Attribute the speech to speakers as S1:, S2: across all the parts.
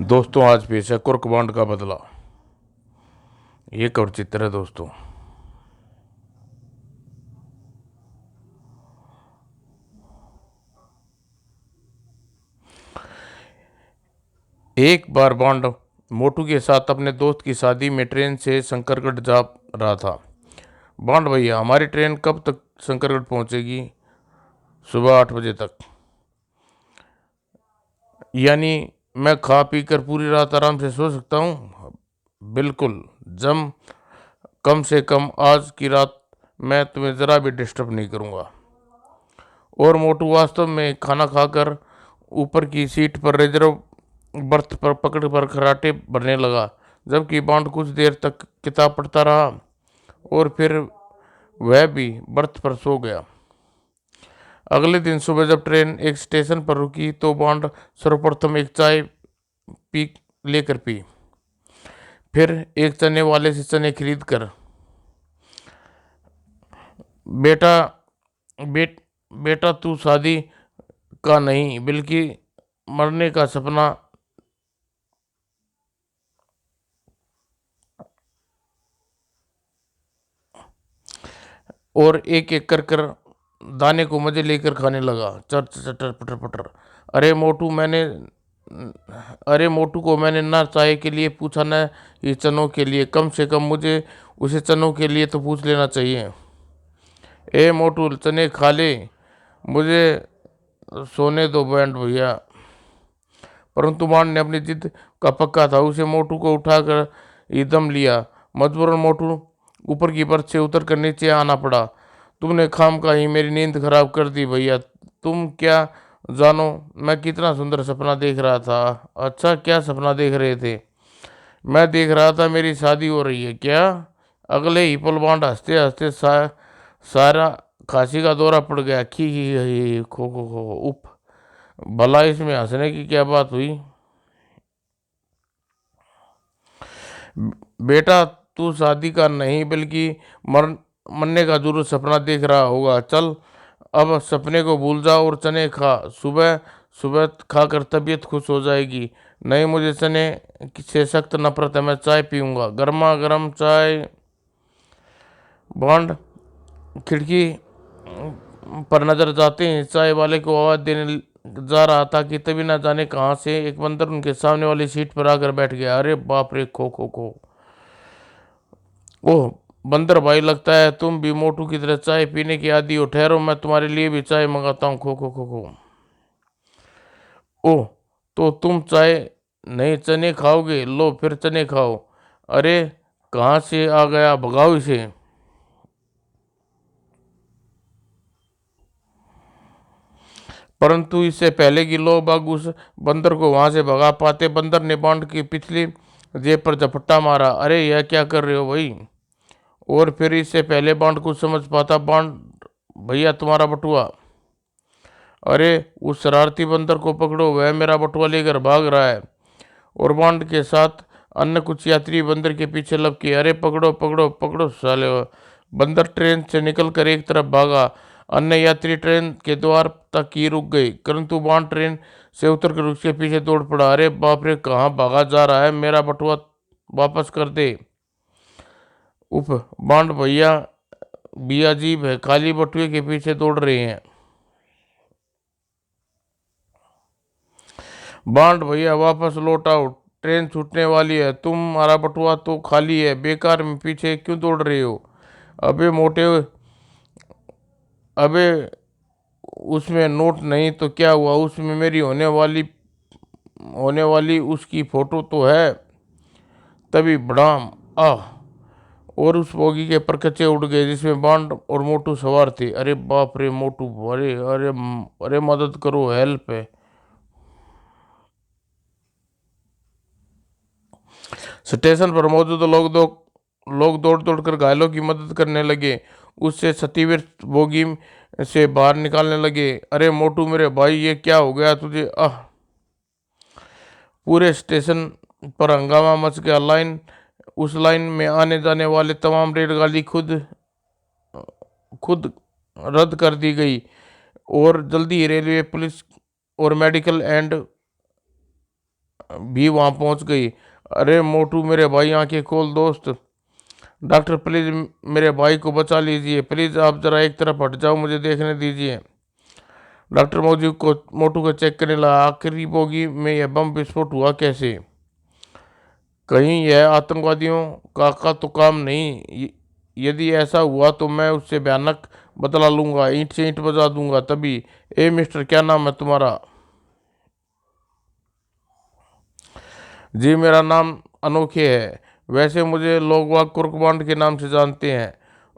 S1: दोस्तों आज पेश है कुर्क बांड का बदला। ये कवर चित्र है दोस्तों। एक बार बांड मोटू के साथ अपने दोस्त की शादी में ट्रेन से शंकरगढ़ जा रहा था। बांड भैया, हमारी ट्रेन कब तक शंकरगढ़ पहुंचेगी? सुबह 8 बजे तक। यानी मैं खा पी कर पूरी रात आराम से सो सकता हूँ? बिल्कुल। जम कम से कम आज की रात मैं तुम्हें ज़रा भी डिस्टर्ब नहीं करूँगा। और मोटू वास्तव में खाना खाकर ऊपर की सीट पर रिजर्व बर्थ पर पकड़ पर खराटे भरने लगा, जबकि बांड कुछ देर तक किताब पढ़ता रहा और फिर वह भी बर्थ पर सो गया। अगले दिन सुबह जब ट्रेन एक स्टेशन पर रुकी तो बांड सर्वप्रथम एक चाय पी लेकर पी, फिर एक चने वाले से चने खरीद कर बेटा बेट बेटा तू शादी का नहीं बल्कि मरने का सपना और एक एक कर दाने को मजे लेकर खाने लगा। चर चटर पटर पटर। अरे मोटू मैंने अरे मोटू को मैंने ना चाय के लिए पूछा ना ही चनों के लिए। कम से कम मुझे उसे चनों के लिए तो पूछ लेना चाहिए। ए मोटू, चने खा ले, मुझे सोने दो बैंड भैया। परंतु मान ने अपनी जिद का पक्का था, उसे मोटू को उठाकर ही दम लिया। मजबूरन मोटू ऊपर की परत से उतर कर नीचे आना पड़ा। तुमने खाम का ही मेरी नींद खराब कर दी भैया। तुम क्या जानो मैं कितना सुंदर सपना देख रहा था। अच्छा, क्या सपना देख रहे थे? मैं देख रहा था मेरी शादी हो रही है। क्या? अगले ही पल बांड हंसते हंसते सारा खांसी का दौरा पड़ गया। खी खो उप। भला इसमें हंसने की क्या बात हुई? बेटा तू शादी का नहीं बल्कि मर मरने का जरूर सपना देख रहा होगा। चल अब सपने को भूल जा और चने खा। सुबह सुबह खाकर तबीयत खुश हो जाएगी। नहीं, मुझे चने से सख्त नफरत है। मैं चाय पीऊंगा, गर्मा गर्म चाय। बॉन्ड खिड़की पर नजर जाते ही चाय वाले को आवाज देने जा रहा था कि तभी ना जाने कहां से एक बंदर उनके सामने वाली सीट पर आकर बैठ गया। अरे बाप रे, खो खो खो। ओह बंदर भाई, लगता है तुम भी मोटू की तरह चाय पीने की आदी हो। ठहरो, मैं तुम्हारे लिए भी चाय मंगाता हूँ। खो खो खो खो। ओह, तो तुम चाय नहीं चने खाओगे? लो फिर चने खाओ। अरे कहाँ से आ गया, भगाओ इसे। परंतु इससे पहले कि लोग बाग उस बंदर को वहां से भगा पाते, बंदर ने बांड की पिछली जेब पर झपट्टा मारा। अरे यह क्या कर रहे हो भाई? और फिर इससे पहले बांड कुछ समझ पाता, बांड भैया तुम्हारा बटुआ। अरे उस शरारती बंदर को पकड़ो, वह मेरा बटुआ लेकर भाग रहा है। और बांड के साथ अन्य कुछ यात्री बंदर के पीछे लपके। अरे पकड़ो पकड़ो पकड़ो साले। बंदर ट्रेन से निकलकर एक तरफ भागा। अन्य यात्री ट्रेन के द्वार तक ही रुक गई, परंतु बांड ट्रेन से उतरकर उसके पीछे दौड़ पड़ा। अरे बाप रे, कहाँ भागा जा रहा है? मेरा बटुआ वापस कर दे। उफ, बांड भैया भी अजीब है, खाली बटुए के पीछे दौड़ रहे हैं। बांड भैया वापस लौट आओ, ट्रेन छूटने वाली है। तुम्हारा बटुआ तो खाली है, बेकार में पीछे क्यों दौड़ रहे हो? अबे मोटे, अबे उसमें नोट नहीं तो क्या हुआ? उसमें मेरी होने वाली उसकी फोटो तो है। तभी बड़ाम आह, और उस बोगी के परखचे उड़ गए जिसमें बांड और मोटू सवार थे। अरे बाप रे मोटू, अरे अरे अरे मदद करो, हेल्प है। स्टेशन पर मौजूद लोग दौड़ दौड़ कर घायलों की मदद करने लगे, उससे क्षतिग्रस्त बोगी से बाहर निकालने लगे। अरे मोटू मेरे भाई, ये क्या हो गया तुझे? आह। पूरे स्टेशन पर हंगामा मच गया। उस लाइन में आने जाने वाले तमाम रेलगाड़ी खुद खुद रद्द कर दी गई और जल्दी ही रेलवे पुलिस और मेडिकल एंड भी वहां पहुंच गई। अरे मोटू मेरे भाई, आंखें खोल दोस्त। डॉक्टर प्लीज मेरे भाई को बचा लीजिए, प्लीज आप जरा एक तरफ हट जाओ, मुझे देखने दीजिए। डॉक्टर मोटू को चेक करने लगा। आखिरी बोगी में यह बम विस्फोट हुआ कैसे? कहीं यह आतंकवादियों का तो काम नहीं? यदि ऐसा हुआ तो मैं उससे भयानक बदला लूंगा, ईंट से ईंट बजा दूंगा तभी। ए मिस्टर, क्या नाम है तुम्हारा? जी मेरा नाम अनोखे है, वैसे मुझे लोग वाग कुर्कबांड के नाम से जानते हैं।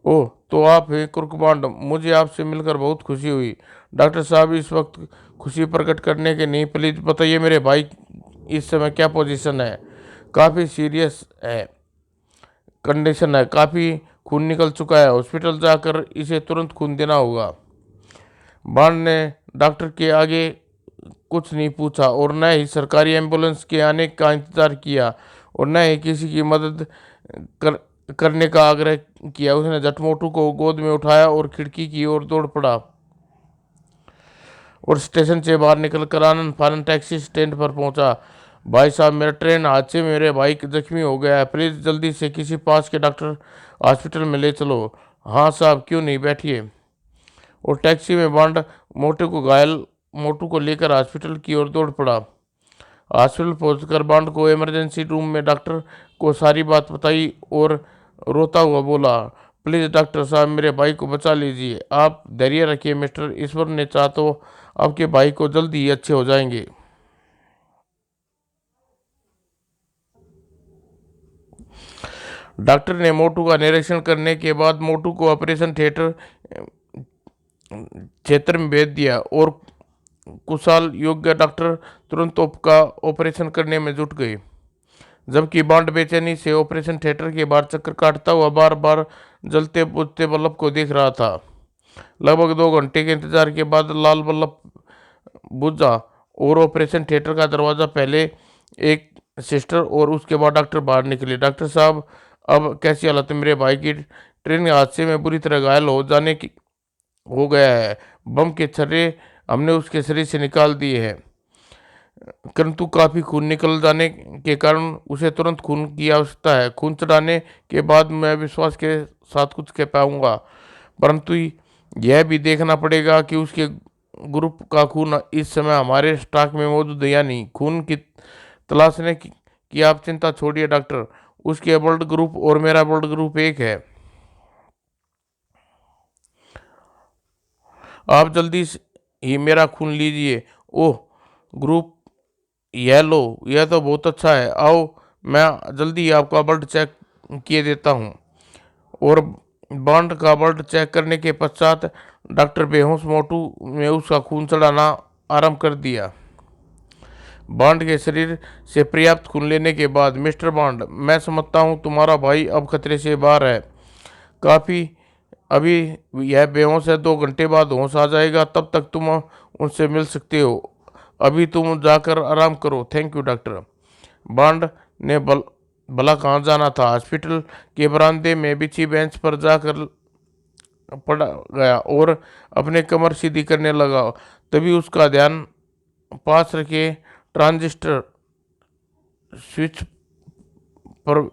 S1: ओह, तो आप हैं कुर्कबांड, मुझे आपसे मिलकर बहुत खुशी हुई। डॉक्टर साहब इस वक्त खुशी प्रकट करने के नहीं, प्लीज बताइए मेरे भाई इस समय क्या पोजीशन है? काफ़ी सीरियस है कंडीशन है, काफ़ी खून निकल चुका है, हॉस्पिटल जाकर इसे तुरंत खून देना होगा। बांड ने डॉक्टर के आगे कुछ नहीं पूछा और न ही सरकारी एम्बुलेंस के आने का इंतजार किया और न ही किसी की मदद कर, करने का आग्रह किया। उसने झट मोटू को गोद में उठाया और खिड़की की ओर दौड़ पड़ा और स्टेशन से बाहर निकलकर आनंद फानंद टैक्सी स्टैंड पर पहुंचा। भाई साहब, मेरा ट्रेन हादसे में मेरे भाई जख्मी हो गया है, प्लीज़ जल्दी से किसी पास के डॉक्टर हॉस्पिटल में ले चलो। हाँ साहब, क्यों नहीं, बैठिए। और टैक्सी में बांड मोटू को लेकर हॉस्पिटल की ओर दौड़ पड़ा। हॉस्पिटल पहुंचकर बांड को इमरजेंसी रूम में डॉक्टर को सारी बात बताई और रोता हुआ बोला, प्लीज़ डॉक्टर साहब मेरे भाई को बचा लीजिए, आप धैर्य रखिए मिस्टर, ईश्वर ने चाहा तो आपके भाई को जल्द ही अच्छे हो जाएंगे। डॉक्टर ने मोटू का निरीक्षण करने के बाद मोटू को ऑपरेशन थिएटर क्षेत्र में भेज दिया और कुशल योग्य डॉक्टर तुरंत का ऑपरेशन करने में जुट गए। जबकि बांड बेचैनी से ऑपरेशन थिएटर के बाहर चक्कर काटता हुआ बार बार जलते बुझते बल्ब को देख रहा था। लगभग 2 घंटे के इंतजार के बाद लाल बल्ब बुझा और ऑपरेशन थिएटर का दरवाज़ा पहले एक सिस्टर और उसके बाद डॉक्टर बाहर निकले। डॉक्टर साहब, अब कैसी हालत है मेरे भाई की? ट्रेन हादसे में बुरी तरह घायल हो गया है, बम के छर्रे हमने उसके शरीर से निकाल दिए हैं, परंतु काफ़ी खून निकल जाने के कारण उसे तुरंत खून की आवश्यकता है। खून चढ़ाने के बाद मैं विश्वास के साथ कुछ कह पाऊंगा, परंतु यह भी देखना पड़ेगा कि उसके ग्रुप का खून इस समय हमारे स्टॉक में मौजूद है या नहीं। खून की तलाशने की आप चिंता छोड़िए डॉक्टर, उसके ब्लड ग्रुप और मेरा ब्लड ग्रुप एक है। आप जल्दी ही मेरा खून लीजिए। ओह, ग्रुप यह लो, यह तो बहुत अच्छा है, आओ मैं जल्दी ही आपका ब्लड चेक किए देता हूँ। और बॉन्ड का ब्लड चेक करने के पश्चात डॉक्टर बेहोश मोटू ने उसका खून चढ़ाना आरंभ कर दिया। बॉन्ड के शरीर से पर्याप्त खून लेने के बाद, मिस्टर बॉन्ड, मैं समझता हूँ तुम्हारा भाई अब खतरे से बाहर है, काफ़ी अभी यह बेहोश है, 2 घंटे बाद होश आ जाएगा, तब तक तुम उनसे मिल सकते हो, अभी तुम जाकर आराम करो। Thank you doctor. बॉन्ड ने भला कहाँ जाना था, हॉस्पिटल के बरामदे में बिछी बेंच पर जाकर पड़ा गया और अपने कमर सीधी करने लगा। तभी उसका ध्यान पास रखे ट्रांजिस्टर स्विच पर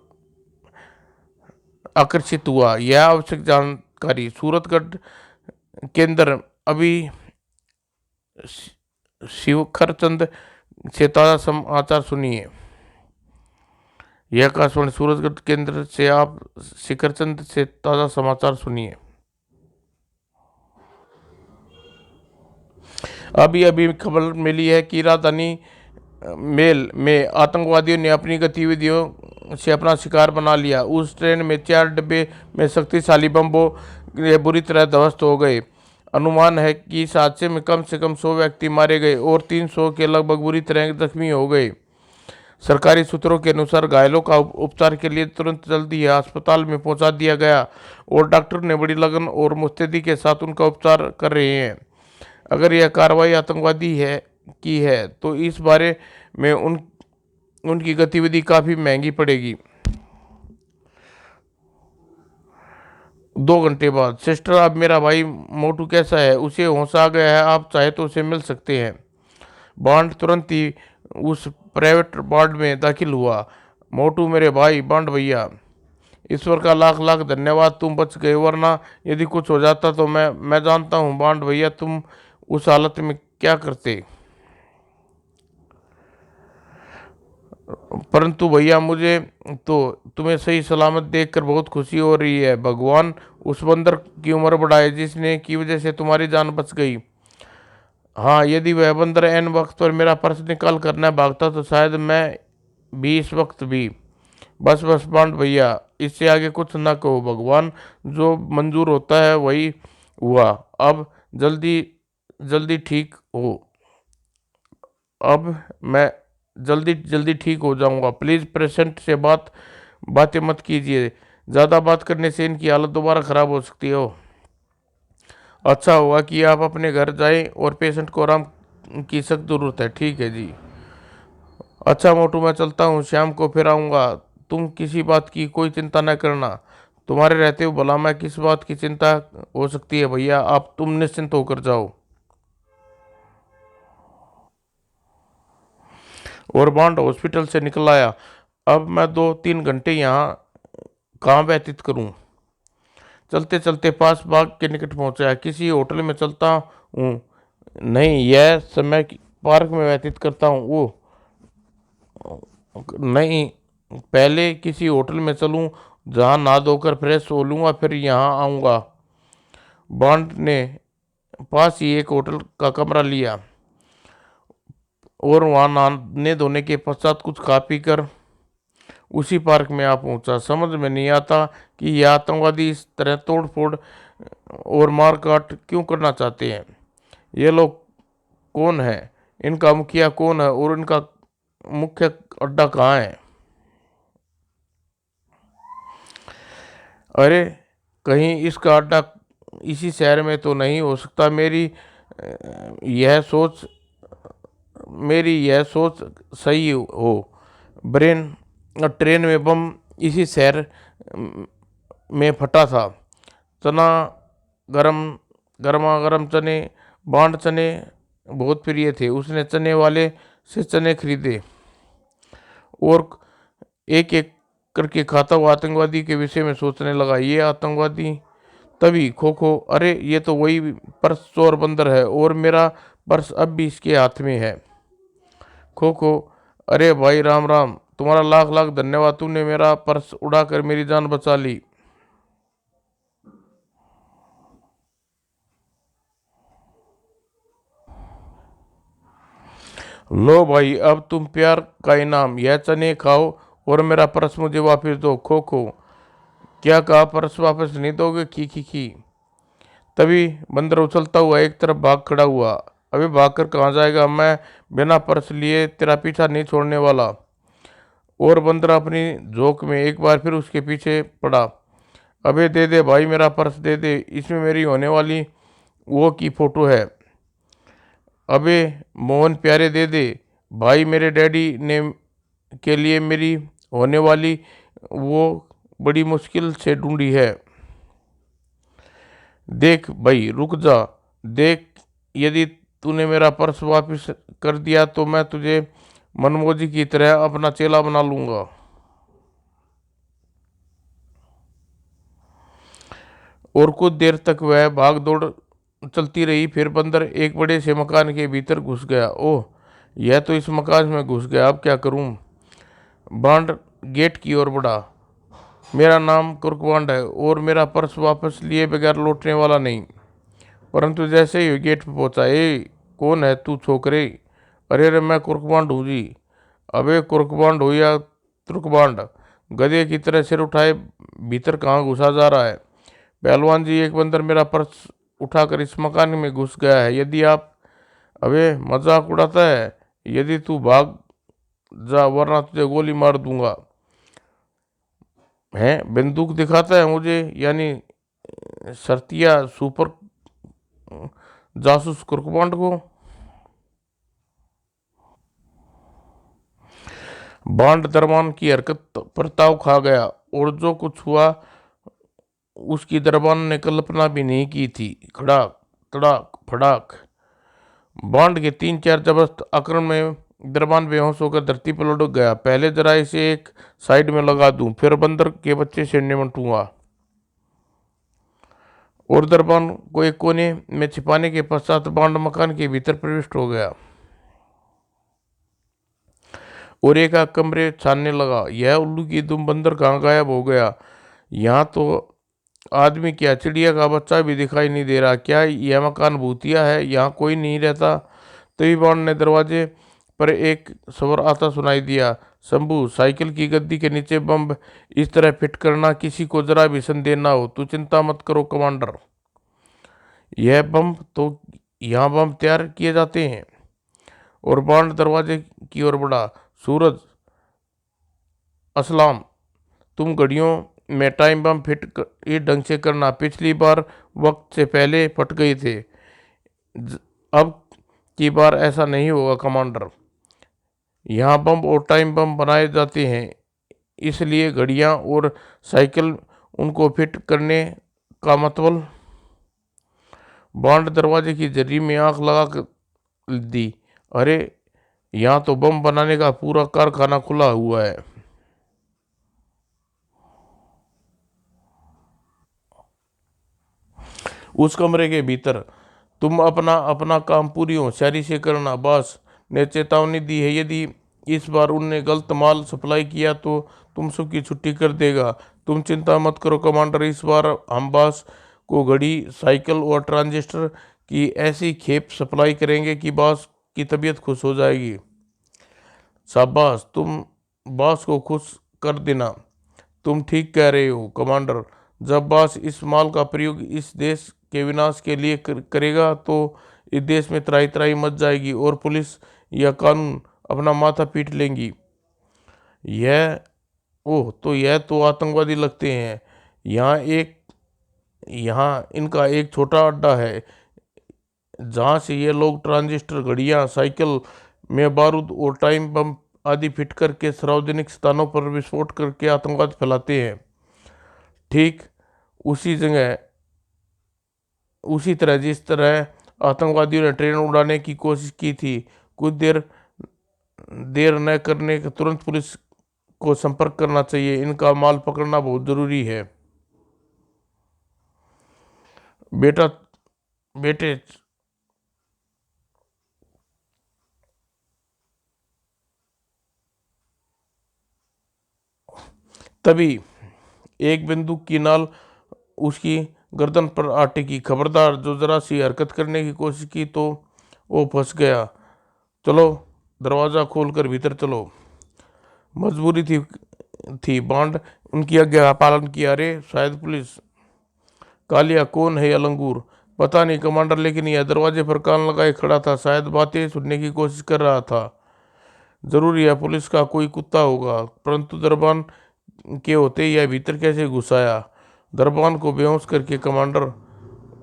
S1: आकर्षित हुआ। यह आवश्यक जानकारी, सूरतगढ़ केंद्र अभी शिवखरचंद से ताज़ा समाचार सुनिए। यह आकाशवाणी सूरतगढ़ केंद्र से आप शिखरचंद से ताज़ा समाचार सुनिए। अभी अभी खबर मिली है कि राजधानी मेल में आतंकवादियों ने अपनी गतिविधियों से अपना शिकार बना लिया। उस ट्रेन में 4 डिब्बे में शक्तिशाली बम्बों बुरी तरह ध्वस्त हो गए। अनुमान है कि इस हादसे में कम से कम 100 व्यक्ति मारे गए और 300 के लगभग बुरी तरह जख्मी हो गए। सरकारी सूत्रों के अनुसार घायलों का उपचार के लिए तुरंत जल्दी अस्पताल में पहुंचा दिया गया और डॉक्टर ने बड़ी लगन और मुस्तैदी के साथ उनका उपचार कर रहे हैं। अगर यह कार्रवाई आतंकवादी की है तो इस बारे में उनकी गतिविधि काफ़ी महंगी पड़ेगी। 2 घंटे बाद, सिस्टर, अब मेरा भाई मोटू कैसा है? उसे होश आ गया है, आप चाहे तो उसे मिल सकते हैं। बॉन्ड तुरंत ही उस प्राइवेट वार्ड में दाखिल हुआ। मोटू मेरे भाई बांड भैया, ईश्वर का लाख लाख धन्यवाद, तुम बच गए, वरना यदि कुछ हो जाता तो मैं जानता हूँ बांड भैया तुम उस हालत में क्या करते। परंतु भैया मुझे तो तुम्हें सही सलामत देखकर बहुत खुशी हो रही है। भगवान उस बंदर की उम्र बढ़ाए जिसने की वजह से तुम्हारी जान बच गई। हाँ, यदि वह बंदर एन वक्त पर मेरा पर्स निकाल कर न भागता तो शायद मैं भी इस वक्त भी। बस बस बांट भैया, इससे आगे कुछ ना कहो। भगवान जो मंजूर होता है वही हुआ। अब जल्दी जल्दी ठीक हो। अब मैं जल्दी जल्दी ठीक हो जाऊंगा। प्लीज़ पेशेंट से बातें मत कीजिए। ज़्यादा बात करने से इनकी हालत दोबारा ख़राब हो सकती हो। अच्छा होगा कि आप अपने घर जाएं और पेशेंट को आराम की सख्त ज़रूरत है। ठीक है जी। अच्छा मोटू, मैं चलता हूँ, शाम को फिर आऊँगा। तुम किसी बात की कोई चिंता न करना। तुम्हारे रहते हुए भला मैं किस बात की चिंता हो सकती है भैया, आप तुम निश्चिंत होकर जाओ। और बांड हॉस्पिटल से निकल आया। अब मैं 2-3 घंटे यहाँ कहाँ व्यतीत करूँ। चलते चलते पास बाग के निकट पहुँचा। किसी होटल में चलता हूँ, नहीं यह समय पार्क में व्यतीत करता हूँ। वो नहीं, पहले किसी होटल में चलूँ जहाँ नहा धोकर फ्रेश हो लूँगा, फिर यहाँ आऊँगा। बॉन्ड ने पास ही एक होटल का कमरा लिया और वहाँ नहाने धोने के पश्चात कुछ खा पी कर उसी पार्क में आ पहुंचा। समझ में नहीं आता कि यह आतंकवादी इस तरह तोड़ फोड़ और मारकाट क्यों करना चाहते हैं। ये लोग कौन है, इनका मुखिया कौन है और इनका मुख्य अड्डा कहाँ है। अरे, कहीं इसका अड्डा इसी शहर में तो नहीं हो सकता। यह सोच मेरी यह सोच सही हो। ब्रेन ट्रेन में बम इसी शहर में फटा था। चना गरम गर्मा गर्म चने, बांड चने बहुत प्रिय थे। उसने चने वाले से चने खरीदे और एक एक करके खाता हुआ आतंकवादी के विषय में सोचने लगा। ये आतंकवादी तभी खो खो, अरे ये तो वही पर्स चोर बंदर है और मेरा पर्स अब भी इसके हाथ में है। खो खो, अरे भाई राम राम, तुम्हारा लाख लाख धन्यवाद, तुमने मेरा पर्स उड़ाकर मेरी जान बचा ली। लो भाई, अब तुम प्यार का इनाम, यह चने खाओ और मेरा पर्स मुझे वापस दो। खो खो, क्या कहा, पर्स वापस नहीं दोगे? खी। तभी बंदर उछलता हुआ एक तरफ भाग खड़ा हुआ। अभी भागकर कहाँ जाएगा, मैं बिना पर्स लिए तेरा पीछा नहीं छोड़ने वाला। और बंदर अपनी झोंक में एक बार फिर उसके पीछे पड़ा। अबे दे दे भाई, मेरा पर्स दे दे, इसमें मेरी होने वाली वो की फोटो है। अबे मोहन प्यारे दे दे भाई, मेरे डैडी ने के लिए मेरी होने वाली वो बड़ी मुश्किल से ढूंढी है। देख भाई रुक जा, देख, यदि तूने मेरा पर्स वापस कर दिया तो मैं तुझे मनमोजी की तरह अपना चेला बना लूंगा। और कुछ देर तक वह भाग दौड़ चलती रही। फिर बंदर एक बड़े से मकान के भीतर घुस गया। ओह, यह तो इस मकान में घुस गया, अब क्या करूं। बांड गेट की ओर बढ़ा। मेरा नाम कुर्कबांड है और मेरा पर्स वापस लिए बगैर लौटने वाला नहीं। परंतु जैसे ही गेट पर पहुंचा, ए कौन है तू छोकरे? अरे मैं कुर्कबांड हूँ जी। अबे कुर्कबांड हो या तुर्कबांड, गधे की तरह सिर उठाए भीतर कहाँ घुसा जा रहा है? पहलवान जी, एक बंदर मेरा पर्स उठाकर इस मकान में घुस गया है। यदि आप अबे मजाक उड़ाता है, यदि तू भाग जा वरना तुझे गोली मार दूंगा। है, बंदूक दिखाता है मुझे, यानी शर्तिया सुपर जासूस कुर्कबांड को। बांड दरबान की हरकत पर ताव खा गया और जो कुछ हुआ उसकी दरबान ने कल्पना भी नहीं की थी। खड़ाक तड़ाक फड़ाक, बांड के 3-4 जबरदस्त आक्रमण में दरबान बेहोश होकर धरती पर लुढ़क गया। पहले जरा इसे एक साइड में लगा दूं, फिर बंदर के बच्चे से निपटूंगा। और दरबान को एक कोने में छिपाने के पश्चात बांड मकान के भीतर प्रविष्ट हो गया और एक आध कमरे छानने लगा। यह उल्लू की दुम, बंदर कहाँ गायब हो गया? यहाँ तो आदमी क्या, चिड़िया का बच्चा भी दिखाई नहीं दे रहा। क्या यह मकान भूतिया है? यहाँ कोई नहीं रहता। तभी बाण ने दरवाजे पर एक स्वर आता सुनाई दिया। शंभू, साइकिल की गद्दी के नीचे बम इस तरह फिट करना किसी को जरा भी संदेह ना हो। तू चिंता मत करो कमांडर, यह बम तो यहाँ बम तैयार किए जाते हैं। और बाण दरवाजे की ओर बढ़ा। सूरज, असलाम, तुम घड़ियों में टाइम बम फिट इस ढंग से करना। पिछली बार वक्त से पहले फट गए थे, अब की बार ऐसा नहीं होगा कमांडर। यहाँ बम और टाइम बम बनाए जाते हैं, इसलिए घड़ियाँ और साइकिल उनको फिट करने का मतलब। बांड दरवाजे की जर्री में आंख लगा कर दी। अरे, यहाँ तो बम बनाने का पूरा कारखाना खुला हुआ है। उस कमरे के भीतर तुम अपना अपना काम पूरी होशियारी से करना। बॉस ने चेतावनी दी है, यदि इस बार उनने गलत माल सप्लाई किया तो तुम सबकी छुट्टी कर देगा। तुम चिंता मत करो कमांडर, इस बार हम बॉस को घड़ी, साइकिल और ट्रांजिस्टर की ऐसी खेप सप्लाई करेंगे कि बॉस की तबीयत खुश हो जाएगी। शाबाश, तुम बॉस को खुश कर देना। तुम ठीक कह रहे हो कमांडर, जब बॉस इस माल का प्रयोग इस देश के विनाश के लिए करेगा तो इस देश में त्राही त्राही मच जाएगी और पुलिस या कानून अपना माथा पीट लेंगी। यह ओह, तो यह तो आतंकवादी लगते हैं। यहाँ इनका एक छोटा अड्डा है जहाँ से ये लोग ट्रांजिस्टर, घड़ियाँ, साइकिल में बारूद और टाइम बम आदि फिट करके सार्वजनिक स्थानों पर विस्फोट करके आतंकवाद फैलाते हैं। ठीक उसी जगह, उसी तरह जिस तरह आतंकवादियों ने ट्रेन उड़ाने की कोशिश की थी। कुछ देर न करने के तुरंत पुलिस को संपर्क करना चाहिए। इनका माल पकड़ना बहुत जरूरी है। बेटा बेटे तभी एक बंदूक की नाल उसकी गर्दन पर आ टिकी। खबरदार, जो जरा सी हरकत करने की कोशिश की तो वो फंस गया। चलो, दरवाज़ा खोलकर भीतर चलो। मजबूरी थी बांड उनकी आज्ञा का पालन किया। अरे शायद पुलिस। कालिया, कौन है यह लंगूर? पता नहीं कमांडर, लेकिन यह दरवाजे पर कान लगाए खड़ा था, शायद बातें सुनने की कोशिश कर रहा था। जरूर यह पुलिस का कोई कुत्ता होगा, परंतु दरबान के होते यह भीतर कैसे घुस आया? दरबान को बेहोश करके कमांडर,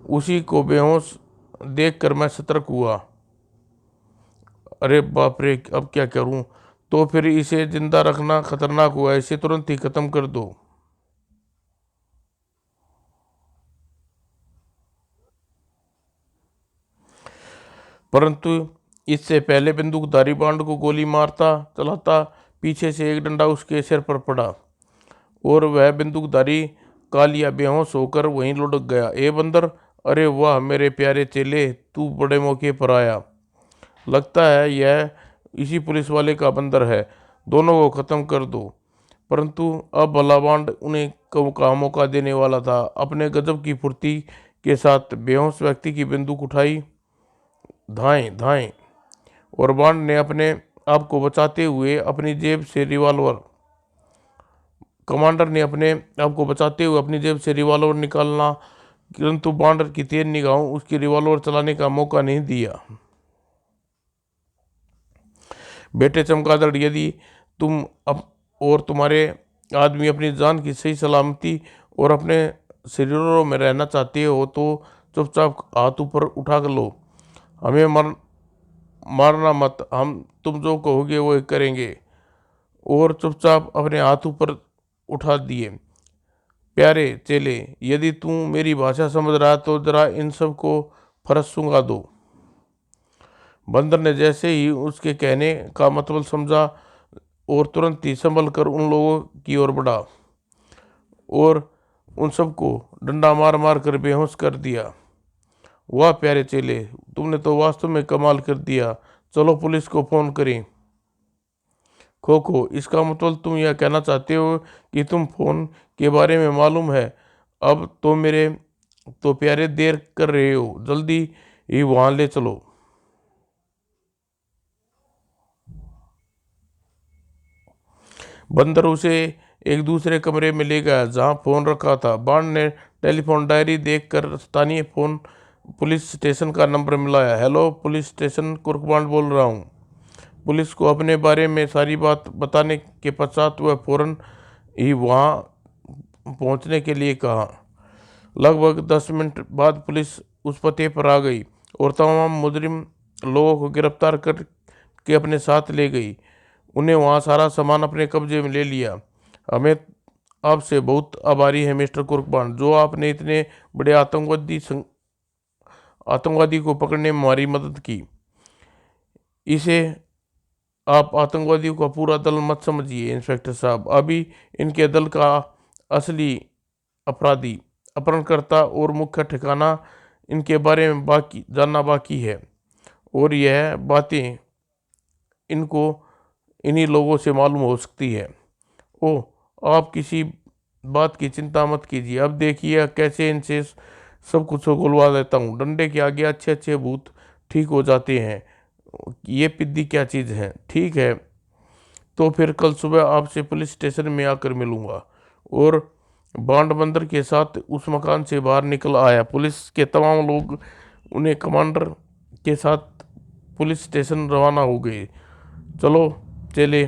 S1: उसी को बेहोश देखकर मैं सतर्क हुआ। अरे बाप रे, अब क्या करूं? तो फिर इसे जिंदा रखना खतरनाक हुआ, इसे तुरंत ही खत्म कर दो। परंतु इससे पहले बंदूकधारी बांड को गोली मारता चलाता पीछे से एक डंडा उसके सिर पर पड़ा और वह बंदूकधारी कालिया बेहोश होकर वहीं लुढ़क गया। ए बंदर, अरे वाह मेरे प्यारे चेले, तू बड़े मौके पर आया। लगता है यह इसी पुलिस वाले का बंदर है। दोनों को खत्म कर दो। परंतु अब भला बांड उन्हें का मौका देने वाला था। अपने गजब की फुर्ती के साथ बेहोश व्यक्ति की बंदूक उठाई। धाएं धाएं। और बांड ने अपने आप को बचाते हुए अपनी जेब से रिवॉल्वर कमांडर ने अपने आप को बचाते हुए अपनी जेब से रिवॉल्वर निकालना, परंतु बांड की तेज निगाहों उसकी रिवॉल्वर चलाने का मौका नहीं दिया। बेटे चमगादड़, यदि तुम अब और तुम्हारे आदमी अपनी जान की सही सलामती और अपने शरीरों में रहना चाहते हो तो चुपचाप हाथ ऊपर उठा कर लो। हमें मारना मत, हम तुम जो कहोगे वो करेंगे। और चुपचाप अपने हाथ ऊपर उठा दिए। प्यारे चेले, यदि तू मेरी भाषा समझ रहा है तो जरा इन सब को फरस सुंगा दो। बंदर ने जैसे ही उसके कहने का मतलब समझा और तुरंत ही संभल कर उन लोगों की ओर बढ़ा और उन सबको डंडा मार मार कर बेहोश कर दिया। वाह प्यारे चेले, तुमने तो वास्तव में कमाल कर दिया। चलो पुलिस को फोन करें। खो खो, इसका मतलब तुम यह कहना चाहते हो कि तुम फोन के बारे में मालूम है? अब तो मेरे तो प्यारे देर कर रहे हो, जल्दी ही वहां ले चलो। बंदर उसे एक दूसरे कमरे में ले गया जहां फोन रखा था। बाण ने टेलीफोन डायरी देखकर स्थानीय फोन पुलिस स्टेशन का नंबर मिलाया। हेलो पुलिस स्टेशन, कुर्कबांड बोल रहा हूँ। पुलिस को अपने बारे में सारी बात बताने के पश्चात वह फौरन ही वहां पहुंचने के लिए कहा। लगभग 10 मिनट बाद पुलिस उस पते पर आ गई और तमाम मुजरिम लोगों को गिरफ्तार करके अपने साथ ले गई। उन्हें वहाँ सारा सामान अपने कब्जे में ले लिया। हमें आपसे बहुत आभारी है मिस्टर कुर्कबान, जो आपने इतने बड़े आतंकवादी को पकड़ने में हमारी मदद की। इसे आप आतंकवादियों का पूरा दल मत समझिए इंस्पेक्टर साहब। अभी इनके दल का असली अपराधी, अपहरणकर्ता और मुख्य ठिकाना इनके बारे में बाकी जानना बाकी है। और यह बातें इनको इन्हीं लोगों से मालूम हो सकती है। ओह, आप किसी बात की चिंता मत कीजिए। अब देखिए कैसे इनसे सब कुछ उगलवा देता हूँ। डंडे के आगे अच्छे अच्छे भूत ठीक हो जाते हैं। ये पिद्दी क्या चीज़ है? ठीक है, तो फिर कल सुबह आपसे पुलिस स्टेशन में आकर मिलूंगा। और बांड बंदर के साथ उस मकान से बाहर निकल आया। पुलिस के तमाम लोग उन्हें कमांडर के साथ पुलिस स्टेशन रवाना हो गए। चलो चले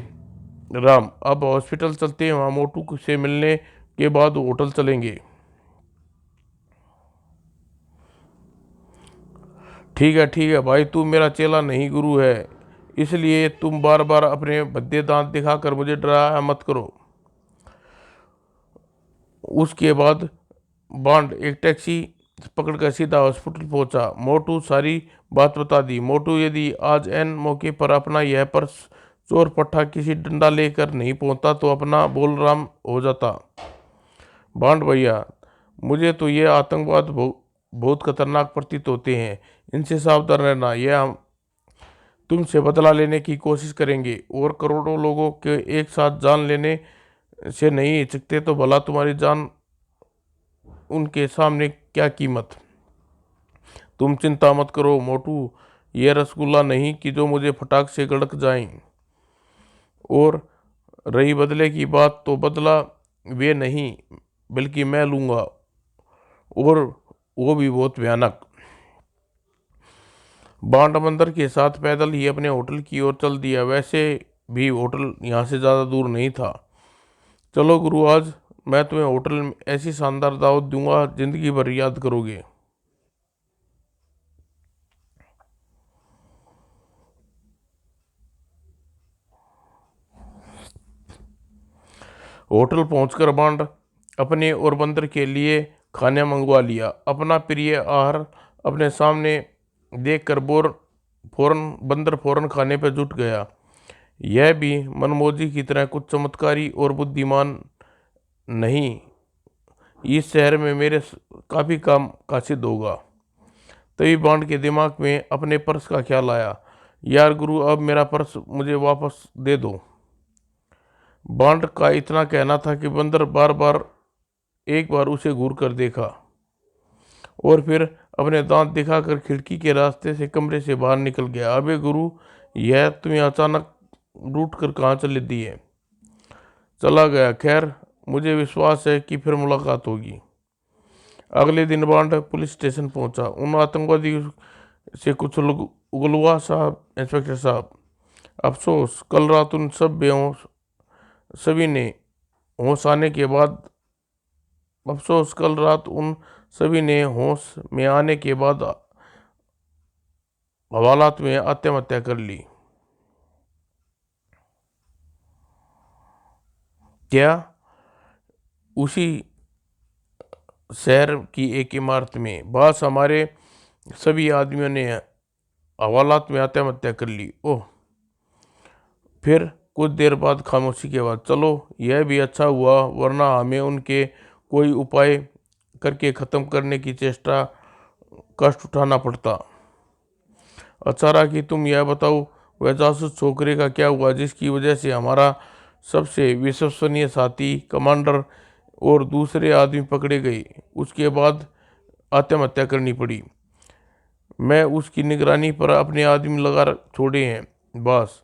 S1: राम, अब हॉस्पिटल चलते हैं, वहाँ मोटू से मिलने के बाद होटल चलेंगे। ठीक है भाई, तू मेरा चेला नहीं गुरु है, इसलिए तुम बार बार अपने भद्दे दांत दिखाकर मुझे डराया मत करो। उसके बाद बांड एक टैक्सी पकड़कर सीधा हॉस्पिटल पहुंचा। मोटू सारी बात बता दी। मोटू, यदि आज एन मौके पर अपना यह पर्स चोर पट्टा किसी डंडा लेकर नहीं पहुंचता तो अपना बोलराम हो जाता। बांड भैया, मुझे तो ये आतंकवाद बहुत खतरनाक प्रतीत होते हैं। इनसे सावधान रहना। यह हम तुमसे बदला लेने की कोशिश करेंगे और करोड़ों लोगों के एक साथ जान लेने से नहीं हिचकते तो भला तुम्हारी जान उनके सामने क्या कीमत। तुम चिंता मत करो मोटू, ये रसगुल्ला नहीं कि जो मुझे फटाक से गड़क जाएं। और रही बदले की बात, तो बदला वे नहीं बल्कि मैं लूँगा, और वो भी बहुत भयानक। बांड बंदर के साथ पैदल ही अपने होटल की ओर चल दिया। वैसे भी होटल यहाँ से ज़्यादा दूर नहीं था। चलो गुरु, आज मैं तुम्हें होटल में ऐसी शानदार दावत दूंगा, जिंदगी भर याद करोगे। होटल पहुंचकर बांड अपने और बंदर के लिए खाने मंगवा लिया। अपना प्रिय आहार अपने सामने देखकर बंदर फौरन खाने पर जुट गया। यह भी मनमोजी की तरह कुछ चमत्कारी और बुद्धिमान नहीं, इस शहर में मेरे काफ़ी काम का सिद्ध होगा। तभी बांड के दिमाग में अपने पर्स का ख्याल आया। यार गुरु, अब मेरा पर्स मुझे वापस दे दो। बांड का इतना कहना था कि बंदर बार बार एक बार उसे घूर कर देखा और फिर अपने दांत दिखाकर खिड़की के रास्ते से कमरे से बाहर निकल गया। अबे गुरु, यह तुम्हें अचानक रूठ कर कहाँ चले दिए? चला गया। खैर, मुझे विश्वास है कि फिर मुलाकात होगी। अगले दिन बांड पुलिस स्टेशन पहुंचा। उन आतंकवादियों से कुछ लोग उगलवा साहब, इंस्पेक्टर साहब, अफसोस कल रात उन सब बेहोश सभी ने होश आने के बाद अफसोस कल रात उन सभी ने होश में आने के बाद हवालात में आत्महत्या कर ली। क्या? उसी शहर की एक इमारत में। बस हमारे सभी आदमियों ने हवालात में आत्महत्या कर ली। ओह। फिर कुछ देर बाद खामोशी के बाद, चलो यह भी अच्छा हुआ, वरना हमें उनके कोई उपाय करके ख़त्म करने की चेष्टा कष्ट उठाना पड़ता। अच्छा रहा कि तुम यह बताओ, वह जासूस छोकरे का क्या हुआ जिसकी वजह से हमारा सबसे विश्वसनीय साथी, कमांडर और दूसरे आदमी पकड़े गए, उसके बाद आत्महत्या करनी पड़ी। मैं उसकी निगरानी पर अपने आदमी लगा छोड़े हैं, बस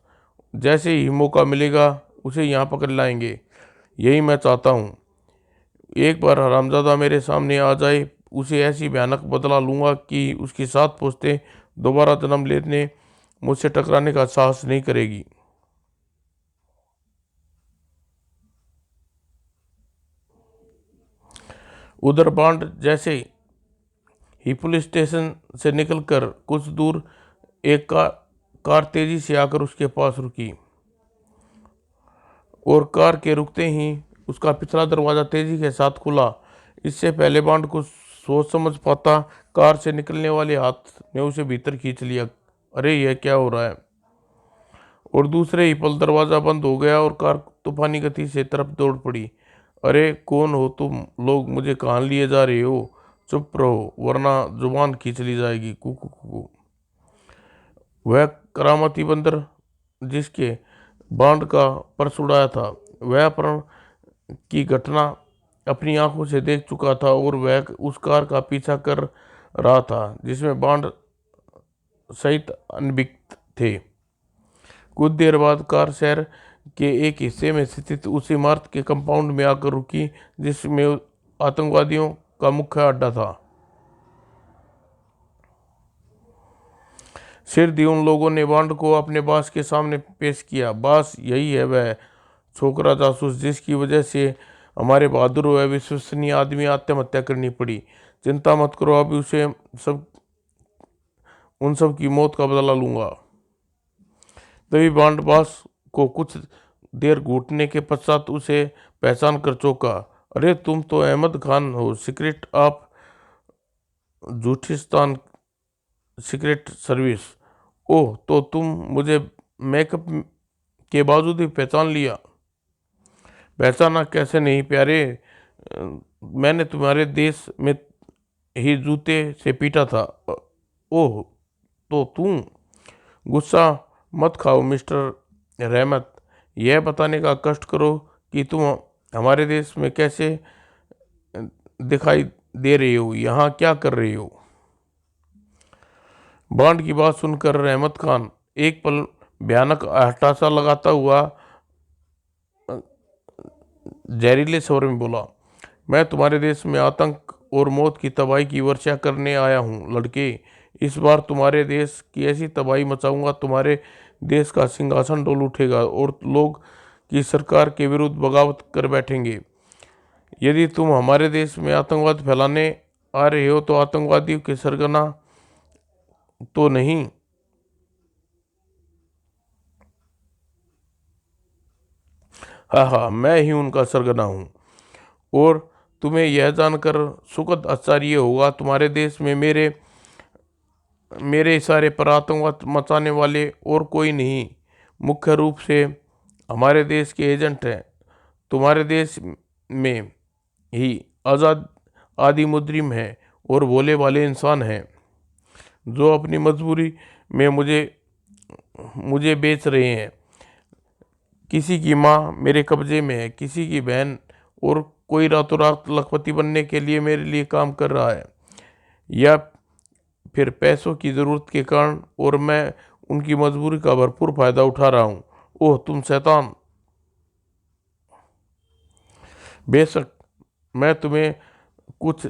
S1: जैसे ही मौका मिलेगा उसे यहाँ पकड़ लाएंगे, यही मैं चाहता हूँ। एक बार हरामजादा मेरे सामने आ जाए, उसे ऐसी भयानक बदला लूँगा कि उसके साथ पहुँचते दोबारा जन्म लेने मुझसे टकराने का साहस नहीं करेगी। उधर बांड जैसे ही पुलिस स्टेशन से निकलकर कुछ दूर एक कार तेजी से आकर उसके पास रुकी, और कार के रुकते ही उसका पिछला दरवाज़ा तेजी के साथ खुला। इससे पहले बांड कुछ सोच समझ पाता, कार से निकलने वाले हाथ ने उसे भीतर खींच लिया। अरे यह क्या हो रहा है। और दूसरे ही पल दरवाज़ा बंद हो गया और कार तूफानी गति से तरफ दौड़ पड़ी। अरे कौन हो तुम लोग, मुझे कहाँ लिए जा रहे हो? चुप रहो वरना जुबान खींच ली जाएगी। कुकू कुकू। वह करामती बंदर जिसके बांड का पर्स उड़ाया था, वह अपहरण की घटना अपनी आंखों से देख चुका था, और वह उस कार का पीछा कर रहा था जिसमें बांड सहित अनभिक्त थे। कुछ देर बाद कार शहर के एक हिस्से में स्थित उस इमारत के कंपाउंड में आकर रुकी जिसमें आतंकवादियों का मुख्य अड्डा था। सिर दी उन लोगों ने बांड को अपने बॉस के सामने पेश किया। बॉस, यही है वह छोकरा जासूस जिसकी वजह से हमारे बहादुर व विश्वसनीय आदमी आत्महत्या करनी पड़ी। चिंता मत करो, अभी उसे सब उन सब की मौत का बदला लूंगा। तभी बांड बॉस को कुछ देर घूटने के पश्चात उसे पहचान कर चौंका। अरे तुम तो अहमद खान हो, सीक्रेट ऑफ जूठिस्तान सीक्रेट सर्विस। ओह, तो तुम मुझे मेकअप के बावजूद भी पहचान लिया। पहचाना कैसे नहीं प्यारे, मैंने तुम्हारे देश में ही जूते से पीटा था। ओह, तो तुम। गुस्सा मत खाओ मिस्टर रहमत, यह बताने का कष्ट करो कि तुम हमारे देश में कैसे दिखाई दे रही हो, यहाँ क्या कर रही हो। बांड की बात सुनकर रहमत खान एक पल भयानक हताशा लगाता हुआ जहरीले स्वर में बोला, मैं तुम्हारे देश में आतंक और मौत की तबाही की वर्षा करने आया हूँ लड़के। इस बार तुम्हारे देश की ऐसी तबाही मचाऊंगा, तुम्हारे देश का सिंहासन डोल उठेगा और लोग की सरकार के विरुद्ध बगावत कर बैठेंगे। यदि तुम हमारे देश में आतंकवाद फैलाने आ रहे हो तो आतंकवादियों के सरगना तो नहीं। हाँ हाँ, मैं ही उनका सरगना हूँ। और तुम्हें यह जानकर सुखद आश्चर्य होगा, तुम्हारे देश में मेरे मेरे इशारे पर आतंकवाद मचाने वाले और कोई नहीं, मुख्य रूप से हमारे देश के एजेंट हैं। तुम्हारे देश में ही आज़ाद आदि मुजरिम हैं और भोले वाले इंसान हैं जो अपनी मजबूरी में मुझे मुझे बेच रहे हैं। किसी की माँ मेरे कब्जे में है, किसी की बहन, और कोई रातों रात लखपति बनने के लिए मेरे लिए काम कर रहा है, या फिर पैसों की ज़रूरत के कारण, और मैं उनकी मजबूरी का भरपूर फायदा उठा रहा हूँ। ओह तुम शैतान, बेशक मैं तुम्हें कुछ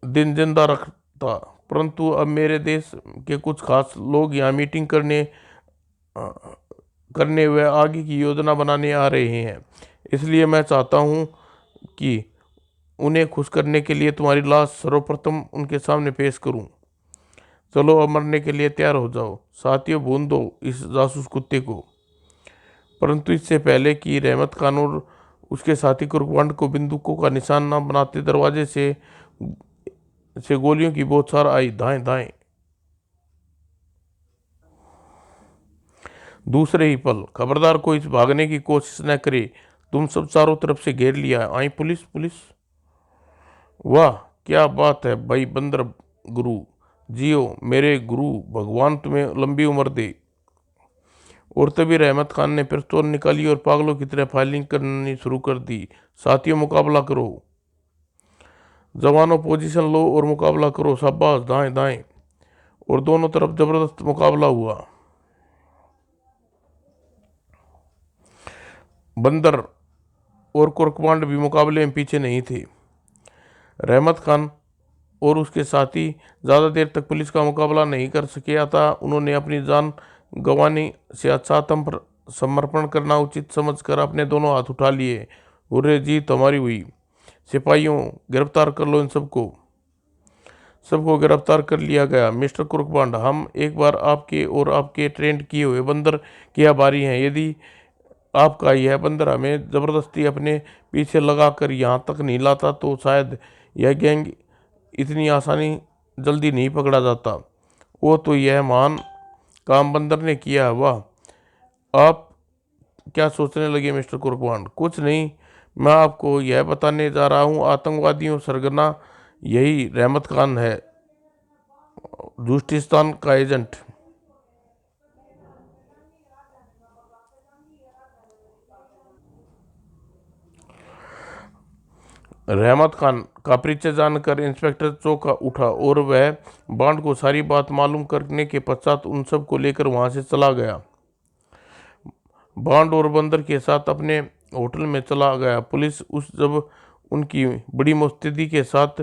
S1: दिन जिंदा रखता, परंतु अब मेरे देश के कुछ खास लोग यहाँ मीटिंग करने व आगे की योजना बनाने आ रहे हैं, इसलिए मैं चाहता हूँ कि उन्हें खुश करने के लिए तुम्हारी लाश सर्वप्रथम उनके सामने पेश करूं। चलो अब मरने के लिए तैयार हो जाओ साथियों, भून दो इस जासूस कुत्ते को। परंतु इससे पहले कि रहमत खान और उसके साथी कुर्बान को बंदूकों का निशान न बनाते, दरवाजे से गोलियों की बौछार आई। दाएं दाएं। दूसरे ही पल, खबरदार कोई भागने की कोशिश न करे, तुम सब चारों तरफ से घेर लिया है। आई पुलिस। पुलिस? वाह क्या बात है भाई बंदर गुरु, जियो मेरे गुरु, भगवान तुम्हें लंबी उम्र दे। और तभी रहमत खान ने पिस्तौल निकाली और पागलों की तरह फायरिंग करनी शुरू कर दी। साथियों मुकाबला करो, जवानों पोजीशन लो और मुकाबला करो, शाबाश, दाएं दाएं। और दोनों तरफ जबरदस्त मुकाबला हुआ। बंदर और कुर्कमांड भी मुकाबले में पीछे नहीं थे। रहमत खान और उसके साथी ज़्यादा देर तक पुलिस का मुकाबला नहीं कर सके, अतः उन्होंने अपनी जान गंवाने से अच्छा समर्पण करना उचित समझकर अपने दोनों हाथ उठा लिए। उर्रे जीत हमारी हुई। सिपाहियों गिरफ्तार कर लो इन सबको। सबको गिरफ्तार कर लिया गया। मिस्टर कुर्कमांड, हम एक बार आपके और आपके ट्रेंड किए हुए बंदर के आभारी हैं। यदि आपका यह बंदर हमें ज़बरदस्ती अपने पीछे लगाकर यहाँ तक नहीं लाता तो शायद यह गैंग इतनी आसानी जल्दी नहीं पकड़ा जाता। वो तो यह महान काम बंदर ने किया है। वाह, आप क्या सोचने लगे मिस्टर कुर्कमांड? कुछ नहीं, मैं आपको यह बताने जा रहा हूँ, आतंकवादियों सरगना यही रहमत खान है, बलूचिस्तान का एजेंट। रहमत खान का परिचय जानकर इंस्पेक्टर चौंका उठा और वह बांड को सारी बात मालूम करने के पश्चात उन सब को लेकर वहां से चला गया। बांड और बंदर के साथ अपने होटल में चला गया। पुलिस उस जब उनकी बड़ी मुस्तैदी के साथ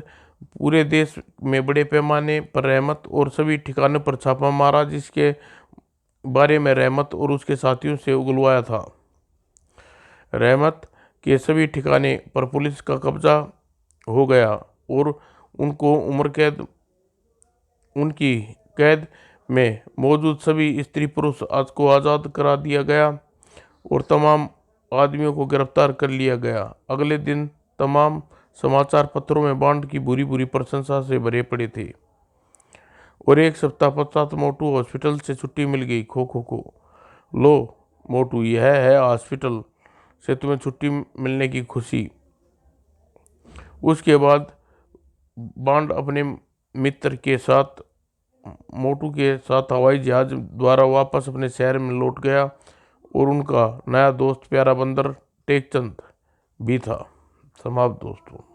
S1: पूरे देश में बड़े पैमाने पर रहमत और सभी ठिकानों पर छापा मारा जिसके बारे में रहमत और उसके साथियों से उगलवाया था। रहमत के सभी ठिकाने पर पुलिस का कब्जा हो गया और उनको उनकी कैद में मौजूद सभी स्त्री पुरुष आज को आज़ाद करा दिया गया और तमाम आदमियों को गिरफ्तार कर लिया गया। अगले दिन तमाम समाचार पत्रों में बांड की बुरी बुरी प्रशंसा से भरे पड़े थे और एक सप्ताह पश्चात मोटू हॉस्पिटल से छुट्टी मिल गई। खो खो खो। लो मोटू, यह है हॉस्पिटल से तुम्हें छुट्टी मिलने की खुशी। उसके बाद बांड अपने मित्र के साथ मोटू के साथ हवाई जहाज द्वारा वापस अपने शहर में लौट गया और उनका नया दोस्त प्यारा बंदर टेकचंद भी था। समाप्त दोस्तों।